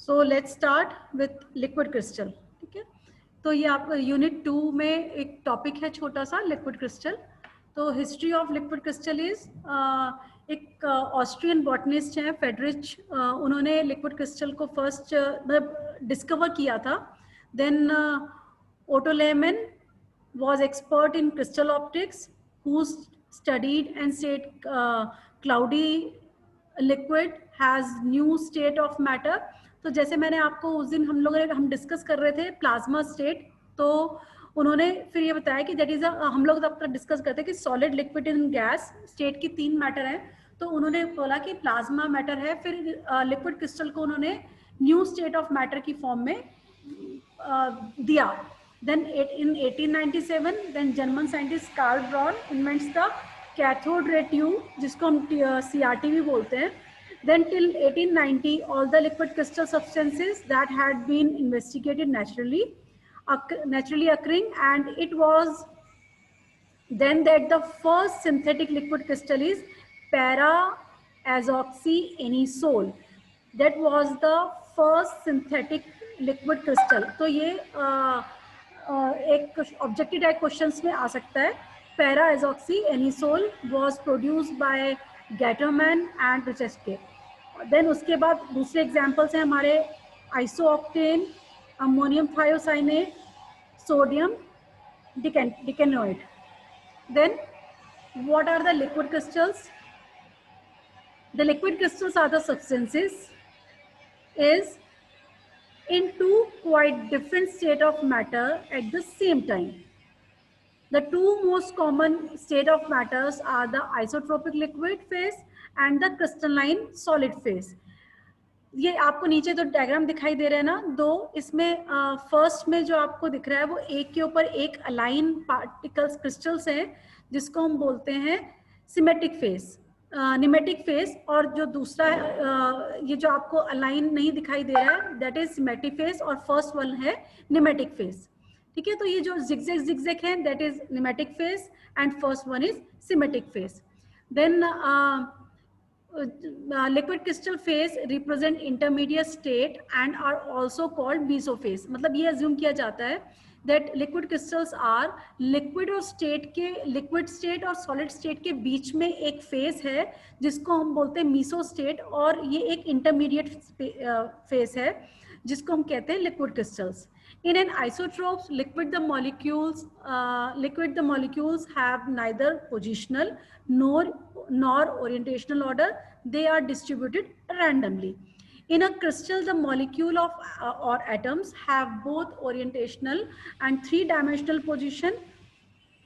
So let's start with liquid crystal. ठीक है, तो ये आपका यूनिट 2 में एक टॉपिक है छोटा सा, लिक्विड क्रिस्टल. तो history of liquid crystal is, एक ऑस्ट्रियन बॉटनिस्ट हैं फेडरिच, उन्होंने लिक्विड क्रिस्टल को फर्स्ट डिस्कवर किया था. Then Otto Lehmann was expert in crystal optics, who studied and said cloudy liquid has new state of matter. तो जैसे मैंने आपको उस दिन हम डिस्कस कर रहे थे प्लाज्मा स्टेट, तो उन्होंने फिर ये बताया कि दैट इज हम लोग तब तक डिस्कस करते हैं कि solid, liquid and gas state की 3 मैटर हैं. तो उन्होंने बोला कि प्लाज्मा मैटर है. फिर लिक्विड क्रिस्टल को उन्होंने न्यू स्टेट ऑफ मैटर की फॉर्म में दिया. Then in 1897, then German scientist Karl Braun invents the cathode ray tube, जिसको हम CRT भी बोलते हैं. Then till 1890, all the liquid crystal substances that had been investigated naturally occurring, and it was then that the first synthetic liquid crystal is para-azoxyanisole. That was the first synthetic liquid crystal. तो ये एक objective type questions में आ सकता है. Para azoxy anisole was produced by Gattermann and Ritschke. Then उसके बाद दूसरे एग्जांपल्स हैं हमारे isooctane, ammonium thiocyanate, sodium decanoate. Then what are the liquid crystals? The liquid crystals are the substances is in two quite different state of matter at the same time. The two most common state of matters are the isotropic liquid phase and the crystalline solid phase. ये आपको नीचे तो diagram दिखाई दे रहे हैं ना दो. इसमें फर्स्ट में जो आपको दिख रहा है वो एक के ऊपर एक अलाइन पार्टिकल्स क्रिस्टल्स हैं, जिसको हम बोलते हैं सिमेट्रिक फेज, निमेटिक फेज. और जो दूसरा ये जो आपको अलाइन नहीं दिखाई दे रहा है दैट इज सिमेट्रिक फेज, और फर्स्ट वन है निमेटिक फेज. ठीक है, तो ये जो जिगजैग है that is nematic phase and first one is symmetric phase. Then liquid crystal phase represent intermediate state and are also called mesophase. मतलब ये अज्यूम किया जाता है that liquid crystals are liquid और स्टेट के, लिक्विड स्टेट और solid state के बीच में एक फेज है जिसको हम बोलते हैं मीसो स्टेट, और ये एक इंटरमीडिएट फेज है जिसको हम कहते हैं liquid crystals. In an isotrope liquid, the molecules have neither positional nor orientational order. They are distributed randomly. In a crystal, the molecule of or atoms have both orientational and 3-dimensional position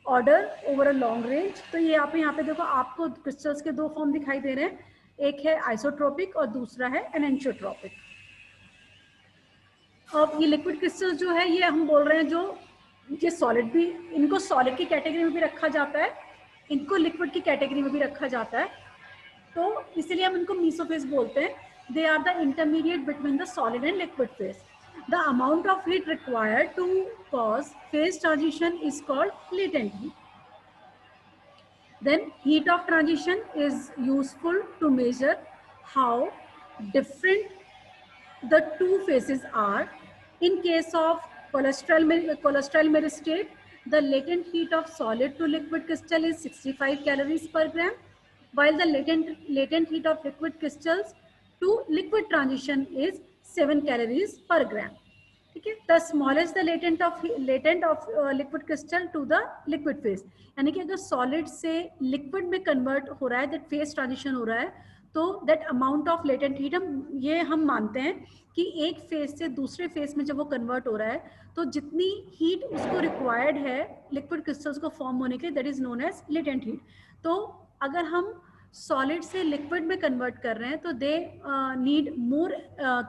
order over a long range. तो ये आप यहाँ पे देखो, आपको crystals के दो form दिखाई दे रहे हैं, एक है आइसोट्रोपिक और दूसरा है एनेंटियोट्रोपिक. अब ये लिक्विड क्रिस्टल्स जो है ये हम बोल रहे हैं जो ये सॉलिड भी, इनको सॉलिड की कैटेगरी में भी रखा जाता है, इनको लिक्विड की कैटेगरी में भी रखा जाता है. तो इसीलिए हम इनको मेसोफेज बोलते हैं. They are the intermediate between the solid and liquid phase. The amount of heat required to cause phase transition is called latent heat. Then heat of transition is useful to measure how different the two phases are. In case of cholesterol meristate, the latent heat of solid to liquid crystal is 65 calories per gram, while the latent heat of liquid crystals to liquid transition is 7 calories per gram. ठीक है, the smallest the latent of liquid crystal to the liquid phase. यानी कि अगर solid से liquid में convert हो रहा है, that phase transition हो रहा है, तो that amount of latent heat हम मानते हैं कि एक phase से दूसरे phase में जब वो convert हो रहा है तो जितनी heat उसको required है liquid crystals को form होने के लिए, that is known as latent heat. तो अगर हम सॉलिड से लिक्विड में कन्वर्ट कर रहे हैं तो दे नीड मोर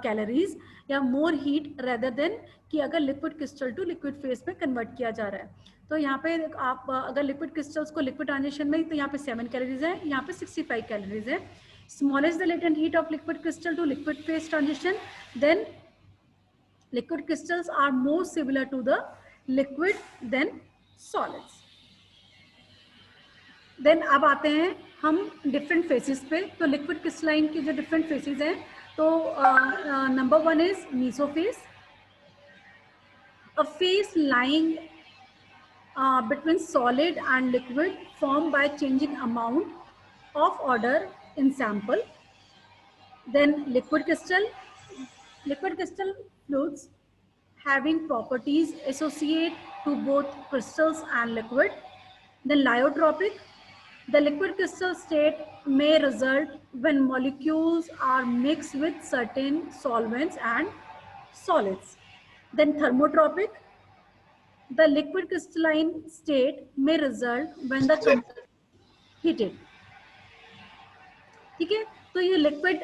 कैलोरीज या मोर हीट रेदर देन कि अगर liquid crystal to liquid phase में कन्वर्ट किया जा रहा है. तो यहाँ पे आप अगर लिक्विड क्रिस्टल्स को लिक्विड ट्रांजिशन में, तो यहाँ पे 7 कैलोरीज है, यहाँ पे 65 कैलोरीज है. Smallest the latent heat of liquid crystal to liquid phase transition, then liquid crystals are more similar to the liquid than solids. Then अब आते हैं हम डिफरेंट फेसेस पे. तो लिक्विड क्रिस्टलाइन की जो डिफरेंट फेसेस हैं, तो तो number 1 is mesophase, a phase lying between solid and liquid formed by changing amount of order in sample. Then liquid crystal fluids having properties associate to both crystals and liquid. Then lyotropic, the liquid crystal state may result when molecules are mixed with certain solvents and solids. Then thermotropic, the liquid crystalline state may result when the heated. ठीक है, तो ये liquid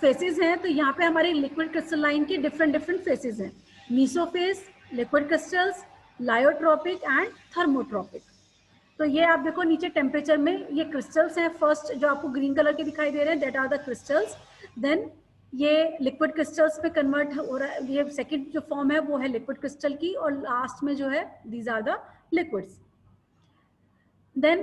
faces हैं, तो यहाँ पे हमारे liquid crystalline के डिफरेंट फेसेस हैं, मेसोफेज, लिक्विड क्रिस्टल्स, लायोट्रोपिक एंड थर्मोट्रोपिक. तो ये आप देखो नीचे टेम्परेचर में ये क्रिस्टल्स हैं, फर्स्ट जो आपको ग्रीन कलर के दिखाई दे रहे हैं that are the crystals. Then ये लिक्विड क्रिस्टल्स पे कन्वर्ट हो रहा है, ये सेकंड जो फॉर्म है वो है लिक्विड क्रिस्टल की, और लास्ट में जो है these are the liquids. Then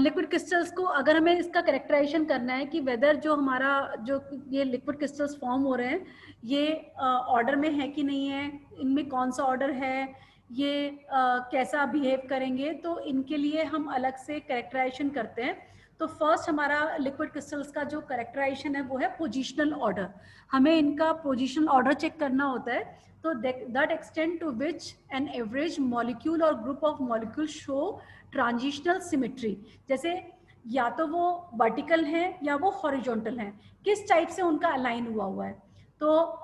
liquid crystals को अगर हमें इसका करेक्टराइजेशन करना है कि वेदर जो हमारा जो ये लिक्विड क्रिस्टल्स फॉर्म हो रहे हैं ये ऑर्डर में है कि नहीं है, इनमें कौन सा ऑर्डर है, ये कैसा बिहेव करेंगे, तो इनके लिए हम अलग से करेक्टराइजेशन करते हैं. तो फर्स्ट हमारा लिक्विड क्रिस्टल्स का जो करेक्टराइजेशन है वो है पोजिशनल ऑर्डर. हमें इनका पोजिशनल ऑर्डर चेक करना होता है. तो that extend to which an average molecule और group of molecule show transitional symmetry, जैसे या तो वो वर्टिकल है या वो हॉरिजॉन्टल है, किस टाइप से उनका अलाइन हुआ है. तो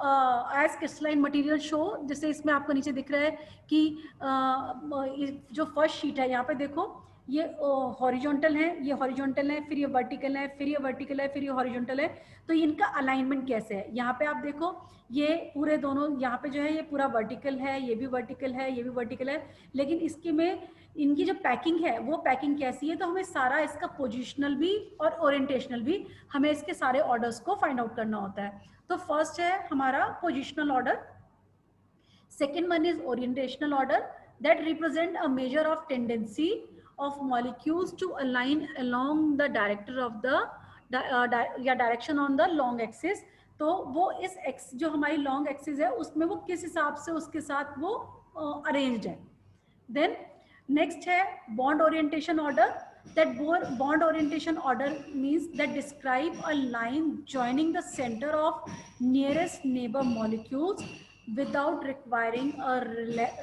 एज क्रिस्टलाइन मटेरियल शो, जैसे इसमें आपको नीचे दिख रहा है कि जो फर्स्ट शीट है यहाँ पे देखो ये हॉरिजॉन्टल है, ये हॉरिजॉन्टल है, फिर ये वर्टिकल है, फिर ये वर्टिकल है, फिर ये हॉरिजॉन्टल है. तो इनका अलाइनमेंट कैसे है, यहाँ पे आप देखो ये पूरे दोनों यहाँ पे जो है ये पूरा वर्टिकल है, ये भी वर्टिकल है, ये भी वर्टिकल है, लेकिन इसके में इनकी जो पैकिंग है वो पैकिंग कैसी है, तो हमें सारा इसका पोजिशनल भी और ओरिएंटेशनल भी हमें इसके सारे ऑर्डर्स को फाइंड आउट करना होता है. तो फर्स्ट है हमारा positional order, second one is orientational order that represent a major of tendency of molecules to align along the director of the या direction on the long axis. तो वो इस एक्स जो हमारी लॉन्ग एक्सिस है उसमें वो किस हिसाब से उसके साथ वो अरेंज्ड है. देन नेक्स्ट है bond orientation order. That bond orientation order means that describe a line joining the centre of nearest neighbour molecules without requiring a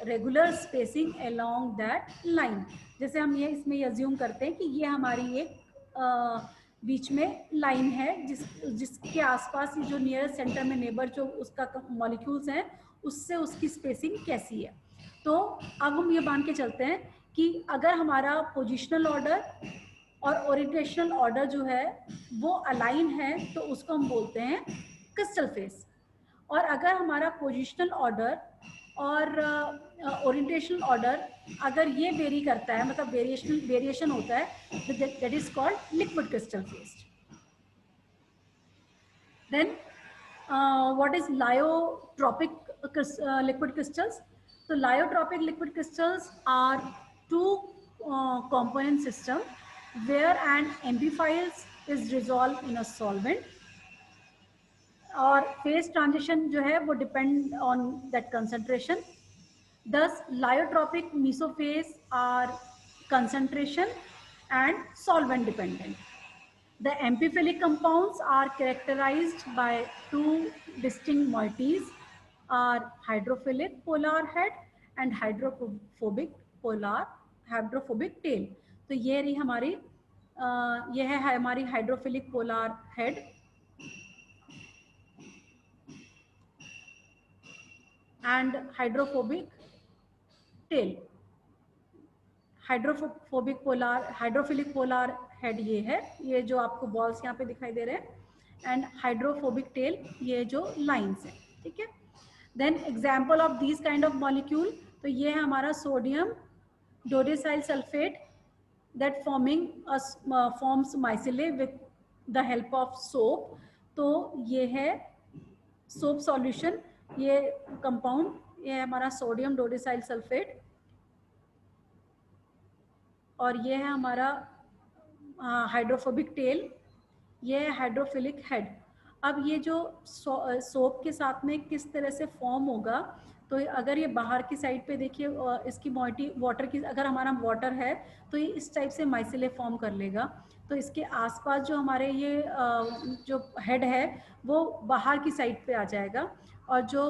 regular spacing along that line. जैसे हम ये इसमें अज्यूम करते हैं कि ये हमारी एक बीच में लाइन है जिसके आसपास जो नियर सेंटर में नेबर जो उसका मॉलिक्यूल्स हैं उससे उसकी स्पेसिंग कैसी है. तो अब हम ये मान के चलते हैं कि अगर हमारा पोजिशनल ऑर्डर और ओरिएंटेशनल ऑर्डर जो है वो अलाइन है तो उसको हम बोलते हैं क्रिस्टल फेस. और अगर हमारा पोजिशनल ऑर्डर और ओरिएंटेशनल ऑर्डर अगर ये वेरी करता है, मतलब वेरिएशन होता है, that is called liquid crystal phase. Then what is lyotropic liquid crystals. तो lyotropic liquid crystals are two component system where an amphiphile is dissolved in a solvent, और phase transition जो है वो depend on that concentration. These lyotropic mesophase are concentration and solvent dependent. The amphiphilic compounds are characterised by two distinct moieties are hydrophilic polar head and hydrophobic tail. तो ये रही हमारी ये है हमारी hydrophilic polar head and hydrophobic tail. Hydrophilic polar head ये है, ये जो आपको बॉल्स यहाँ पे दिखाई दे रहे हैं, एंड हाइड्रोफोबिक टेल ये जो लाइंस है. ठीक है. Then example of these kind of molecule, तो ये है हमारा sodium dodecyl sulphate that forms micelle with the help of soap. तो ये है सोप सॉल्यूशन, ये कंपाउंड ये है हमारा सोडियम डोडेसाइल सल्फेट, और ये है हमारा हाइड्रोफोबिक टेल, ये है हाइड्रोफिलिक हेड. अब ये जो सोप के साथ में किस तरह से फॉर्म होगा, तो अगर ये बाहर की साइड पे देखिए इसकी बॉडी वाटर की, अगर हमारा वाटर है तो ये इस टाइप से माइसिले फॉर्म कर लेगा। तो इसके आसपास जो हमारे ये जो हेड है वो बाहर की साइड पे आ जाएगा, और जो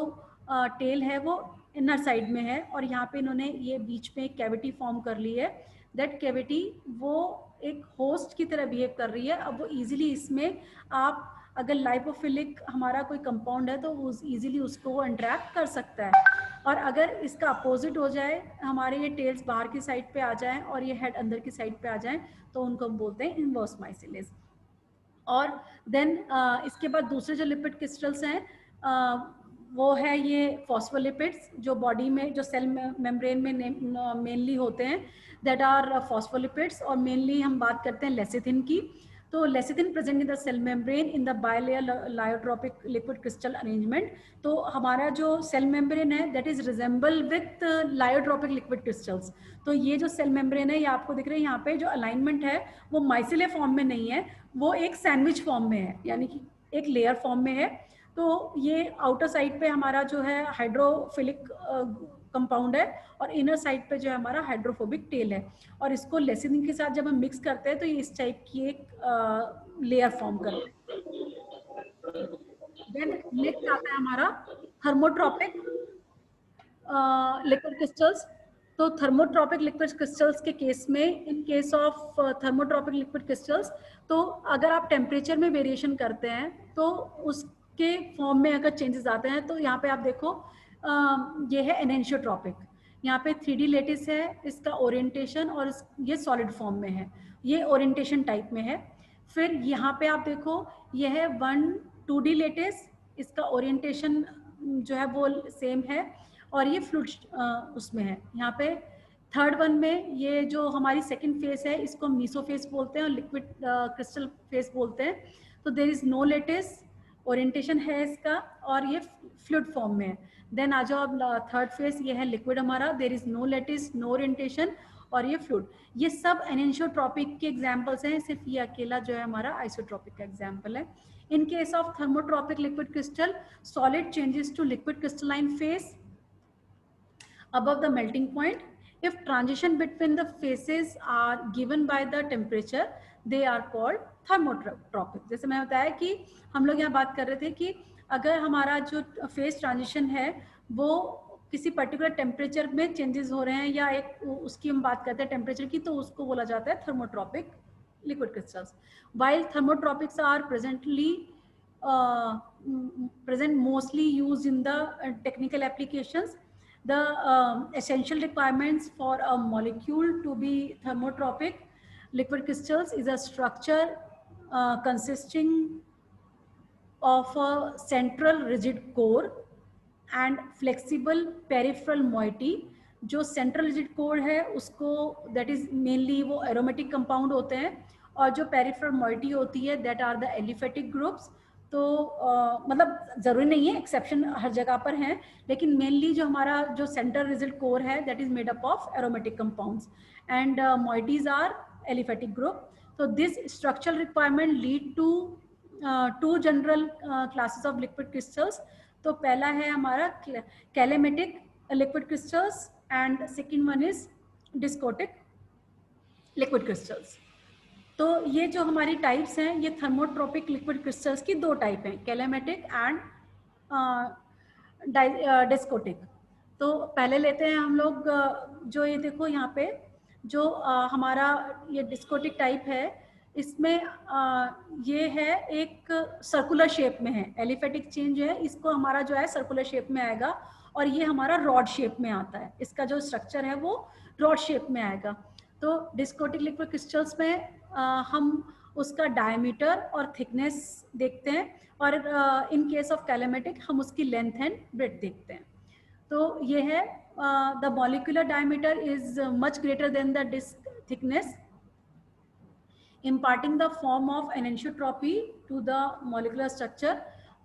टेल है वो इनर साइड में है, और यहाँ पे इन्होंने ये बीच में एक कैविटी फॉर्म कर ली है। दैट कैविटी वो एक होस्ट की तरह बिहेव कर रही है। अब वो इजीली इसमें आप अगर लाइपोफिलिक हमारा कोई कंपाउंड है तो वो इजीली उसको इंटरेक्ट कर सकता है। और अगर इसका अपोजिट हो जाए, हमारे ये टेल्स बाहर की साइड पे आ जाएं और ये हेड अंदर की साइड पे आ जाएं, तो उनको हम बोलते हैं इनवर्स माइसिलेज। और देन इसके बाद दूसरे जो लिपिड क्रिस्टल्स हैं वो है ये फॉस्फोलिपिड्स, जो बॉडी में जो सेल मेम्ब्रेन में मेनली होते हैं, दैट आर फॉस्फोलिपिड्स। और मेनली हम बात करते हैं लेसिथिन की। तो lecithin present in the cell membrane in the bilayer lyotropic liquid crystal arrangement. तो हमारा जो सेल मेम्ब्रेन है that is resemble with lyotropic liquid crystals. तो ये जो सेल मेम्ब्रेन है, ये आपको दिख रहे हैं यहाँ पे जो अलाइनमेंट है वो माइसिले फॉर्म में नहीं है, वो एक सैंडविच फॉर्म में है, यानी कि एक लेयर फॉर्म में है। तो ये आउटर साइड पे हमारा जो है हाइड्रोफिलिक कंपाउंड है, और इनर साइड पे जो है हमारा हाइड्रोफोबिक टेल है। और इसको लेसिथिन के साथ जब हम मिक्स करते हैं तो ये इस टाइप की एक लेयर फॉर्म करते हैं। देन नेक्स्ट आता है हमारा थर्मोट्रॉपिक लिक्विड क्रिस्टल्स। तो थर्मोट्रॉपिक लिक्विड क्रिस्टल्स के केस में, in case of thermotropic liquid crystals, तो अगर आप टेम्परेचर में वेरिएशन करते हैं तो उसके फॉर्म में अगर चेंजेस आते हैं, तो यहाँ पे आप देखो ये है एनेंशियोट्रॉपिक। यहाँ पे 3D लेटिस है, इसका ओरिएंटेशन, और ये सॉलिड फॉर्म में है, ये ओरिएंटेशन टाइप में है। फिर यहाँ पे आप देखो ये है 2D लेटिस, इसका ओरिएंटेशन जो है वो सेम है, और ये फ्लूइड उसमें है। यहाँ पे थर्ड वन में ये जो हमारी सेकंड फेस है इसको मीसोफेस बोलते हैं और लिक्विड क्रिस्टल फेस बोलते हैं। तो there is no lattice, orientation है इसका, और ये फ्लूइड फॉर्म में है। देन आ जाओ अब थर्ड फेस, ये है लिक्विड हमारा, there is no lattice, no orientation, और ये फ्लूइड। ये सब एनेंशियोट्रॉपिक के एग्जाम्पल्स हैं, सिर्फ ये अकेला जो है हमारा आइसोट्रॉपिक का एग्जाम्पल है। In case of thermotropic liquid crystal, solid changes to liquid crystalline phase above the melting point. If transition between the phases are given by the temperature, they are called thermotropic. जैसे मैं बताया कि हम लोग यहाँ बात कर रहे थे कि अगर हमारा जो फेज ट्रांजिशन है वो किसी पर्टिकुलर टेम्परेचर में चेंजेस हो रहे हैं, या एक उसकी हम बात करते हैं टेम्परेचर की, तो उसको बोला जाता है thermotropic liquid crystals. While thermotropics are present mostly used in the technical applications, the essential requirements for a molecule to be thermotropic liquid crystals is a structure consisting of a central rigid core and flexible peripheral moiety. जो central rigid core है उसको that is mainly वो aromatic compound होते हैं, और जो peripheral moiety होती है that are the aliphatic groups. तो मतलब ज़रूरी नहीं है, एक्सेप्शन हर जगह पर हैं, लेकिन मेनली जो हमारा जो सेंट्रल रिजिड कोर है that is made up of aromatic compounds, and moieties are aliphatic group. तो this structural requirement lead to two general classes of liquid crystals. तो पहला है हमारा calamitic liquid crystals, and second one is discotic liquid crystals. तो ये जो हमारी types हैं, ये थर्मोट्रॉपिक लिक्विड क्रिस्टल्स की दो टाइप हैं, कैलेमेटिक एंड डिस्कोटिक। तो पहले लेते हैं हम लोग जो ये देखो यहाँ पे जो हमारा ये डिस्कोटिक टाइप है, इसमें ये है एक सर्कुलर शेप में है, एलिफेटिक चेन जो है इसको हमारा जो है सर्कुलर शेप में आएगा, और ये हमारा रॉड शेप में आता है, इसका जो स्ट्रक्चर है वो रॉड शेप में आएगा। तो डिस्कोटिक लिक्विड क्रिस्टल्स में हम उसका डायमीटर और थिकनेस देखते हैं, और इन केस ऑफ कैलेमेटिक हम उसकी लेंथ एंड ब्रेड्थ देखते हैं। तो ये है the molecular diameter is much greater than the disc thickness, imparting the form of anisotropy to the molecular structure।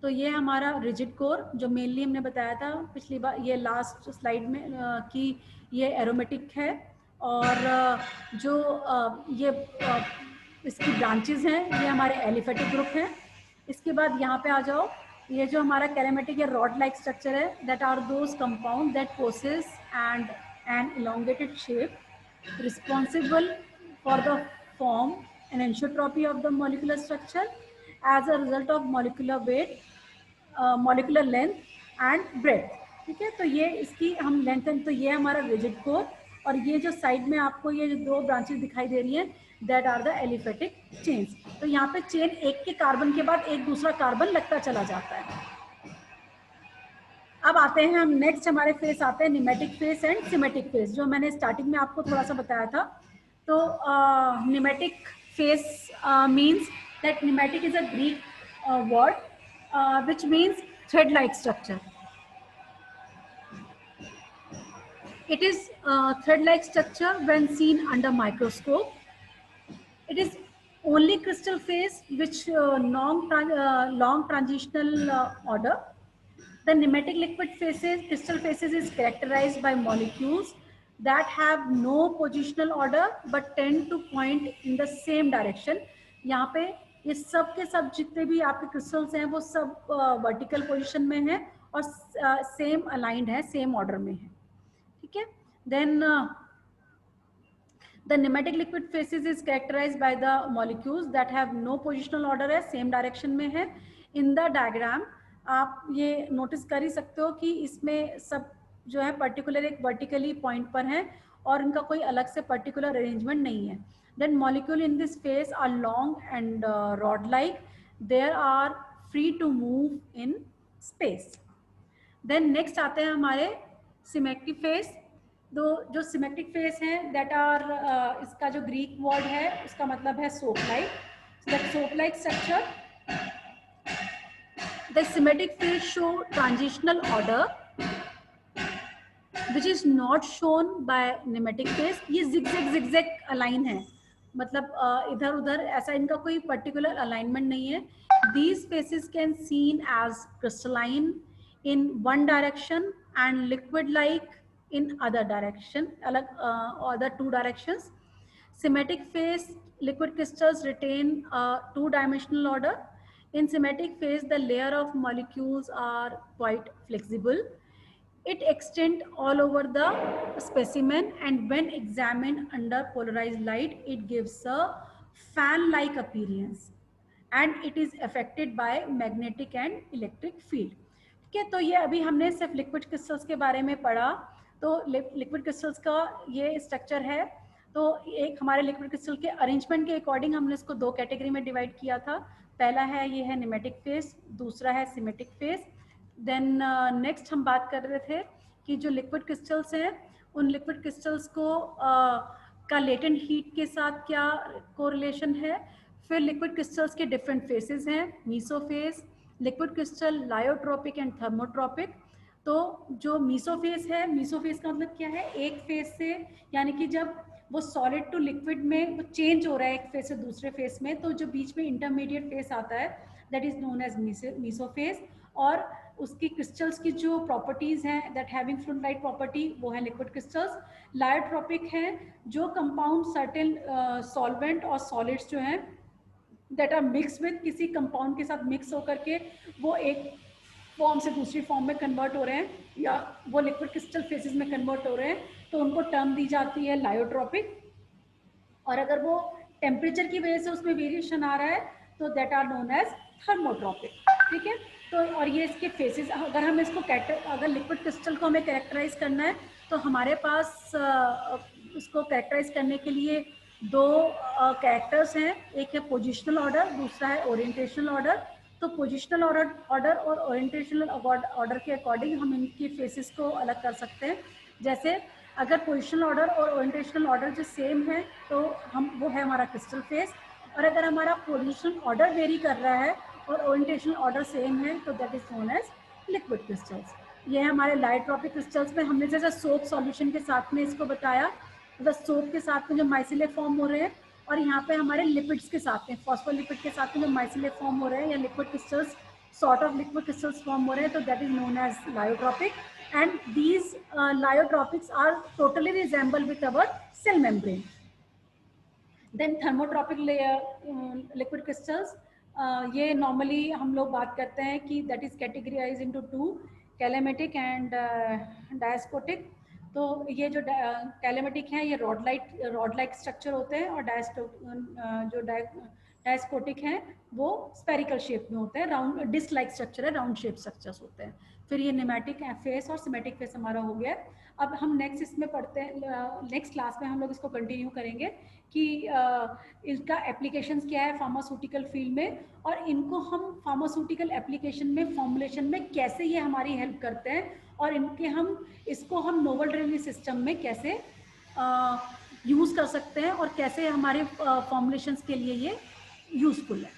तो ये हमारा रिजिड कोर जो मेनली हमने बताया था पिछली बार, ये लास्ट स्लाइड में कि ये एरोमेटिक है, और जो ये इसकी ब्रांचेस हैं ये हमारे एलिफेटिक ग्रुप हैं। इसके बाद यहाँ पे आ जाओ, ये जो हमारा कैरेमेटिक या रॉड लाइक स्ट्रक्चर है, that are those compound that possess and an elongated shape responsible for the form and entropy of the molecular structure as a result of molecular weight, molecular length and breadth. ठीक है, तो ये इसकी हम length, तो ये हमारा rigid core, और ये जो साइड में आपको ये जो दो ब्रांचेस दिखाई दे रही हैं, that are the aliphatic chains. तो यहाँ पे चेन एक के कार्बन के बाद एक दूसरा कार्बन लगता चला जाता है. अब आते हैं हम नेक्स्ट, हमारे फेस आते हैं pneumatic face and semantic face, जो मैंने स्टार्टिंग में आपको थोड़ा सा बताया था. तो pneumatic face means that pneumatic is a Greek word which means thread like structure. It is thread-like structure when seen under microscope. It is only crystal phase which long transitional order. The nematic liquid phases, crystal phases, is characterized by molecules that have no positional order but tend to point in the same direction. यहाँ पे ये सब के सब जितने भी आपके crystals हैं वो सब वर्टिकल पोजीशन में हैं और सेम अलाइंड है, सेम ऑर्डर में है. ठीक है. Then the nematic liquid phases is characterized by the molecules that have no positional order है, same direction में है. In the diagram आप ये नोटिस कर ही सकते हो कि इसमें सब जो है पर्टिकुलर एक वर्टिकली पॉइंट पर हैं और इनका कोई अलग से पर्टिकुलर अरेंजमेंट नहीं है. Then molecule in this phase are long and rod-like. They are free to move in space. Then next आते हैं हमारे सिमेट्रिक फेस. जो सिमेट्रिक फेस है दैट आर, इसका जो ग्रीक वर्ड है उसका मतलब है soap like. That soap like structure. The symmetric face show transitional order which is not shown by pneumatic face. ये जिगजैग अलाइन है, मतलब इधर उधर ऐसा इनका कोई पर्टिकुलर अलाइनमेंट नहीं है. These faces can seen as crystalline in one direction and liquid like in other direction, other two directions. Symmetric phase liquid crystals retain a two-dimensional order. In symmetric phase the layer of molecules are quite flexible. It extends all over the specimen and when examined under polarized light it gives a fan-like appearance and it is affected by magnetic and electric field. ठीक है, तो ये अभी हमने सिर्फ liquid crystals के बारे में पढ़ा. तो लिक्विड क्रिस्टल्स का ये स्ट्रक्चर है. तो एक हमारे लिक्विड क्रिस्टल के अरेंजमेंट के अकॉर्डिंग हमने इसको दो कैटेगरी में डिवाइड किया था. पहला है ये है निमेटिक फेस, दूसरा है सिमेटिक फेस. देन नेक्स्ट हम बात कर रहे थे कि जो लिक्विड क्रिस्टल्स हैं उन लिक्विड क्रिस्टल्स को का लेटेंट हीट के साथ क्या कोरिलेशन है. फिर लिक्विड क्रिस्टल्स के डिफरेंट फेसेस हैं, मीसोफेस, लिक्विड क्रिस्टल, लायोट्रोपिक एंड थर्मोट्रोपिक. तो जो मीसोफेस है, मीसोफेस का मतलब क्या है, एक फेस से यानी कि जब वो सॉलिड टू लिक्विड में वो चेंज हो रहा है एक फेस से दूसरे फेस में, तो जो बीच में इंटरमीडिएट फेस आता है दैट इज नोन एज मीसोफेस. और उसकी क्रिस्टल्स की जो प्रॉपर्टीज़ हैं that having fluid like property वो है लिक्विड क्रिस्टल्स. लायोट्रोपिक है जो कंपाउंड सर्टेन सॉल्वेंट और सॉलिड्स जो हैं दैट आर मिक्स विद किसी कंपाउंड के साथ मिक्स होकर के वो एक फॉर्म से दूसरी फॉर्म में कन्वर्ट हो रहे हैं या वो लिक्विड क्रिस्टल फेसेस में कन्वर्ट हो रहे हैं, तो उनको टर्म दी जाती है लायोट्रोपिक. और अगर वो टेम्परेचर की वजह से उसमें वेरिएशन आ रहा है तो दैट आर नोन एज थर्मोट्रोपिक. ठीक है, तो और ये इसके फेसेस, अगर हम इसको अगर लिक्विड क्रिस्टल को हमें कैरेक्टराइज करना है तो हमारे पास उसको कैरेक्टराइज करने के लिए दो कैरेक्टर्स हैं. एक है पोजिशनल ऑर्डर, दूसरा है ओरिएंटेशनल ऑर्डर. तो पोजिशनल ऑर्डर और ओरिएंटेशनल ऑर्डर के अकॉर्डिंग हम इनकी फेसेस को अलग कर सकते हैं. जैसे अगर पोजिशनल ऑर्डर और ओरिएंटेशनल ऑर्डर जो सेम है तो हम वो है हमारा क्रिस्टल फेस. और अगर हमारा पोजिशनल ऑर्डर वेरी कर रहा है और ओरिएंटेशनल ऑर्डर सेम है तो that is known as liquid crystals. ये हमारे लायोट्रोपिक क्रिस्टल्स में हमने जैसे सोप सॉल्यूशन के साथ में इसको बताया, मतलब सोप के साथ में जो माइसिले फॉर्म हो रहे हैं, और यहाँ पे हमारे लिपिड्स के साथ में फॉस्फोलिपिड के साथ में जो माइसिले फॉर्म हो रहे हैं या liquid crystals sort of liquid crystals form हो रहे हैं, तो that is known as lyotropic. And these lyotropics are totally resemble with our cell membrane. Then thermotropic layer liquid crystals ये नॉर्मली हम लोग बात करते हैं कि that is categorise into two, calamitic and discotic. तो ये जो कैलेमेटिक हैं ये रॉड लाइक स्ट्रक्चर होते हैं, और जो डायस्कोटिक हैं वो स्पेरिकल शेप में होते हैं, राउंड डिस्क लाइक स्ट्रक्चर है, राउंड शेप स्ट्रक्चर्स होते हैं। फिर ये निमेटिक फेस और सिमेटिक फेस हमारा हो गया है। अब हम नेक्स्ट इसमें पढ़ते हैं, नेक्स्ट क्लास में हम लोग इसको कंटिन्यू करेंगे कि इसका एप्लीकेशंस क्या है फार्मास्यूटिकल फील्ड में, और इनको हम फार्मास्यूटिकल एप्लीकेशन में फॉर्मुलेशन में कैसे ये हमारी हेल्प करते हैं, और इसको हम नोवल डिलीवरी सिस्टम में कैसे यूज़ कर सकते हैं, और कैसे हमारे फॉर्मुलेशंस के लिए ये यूज़फुल है।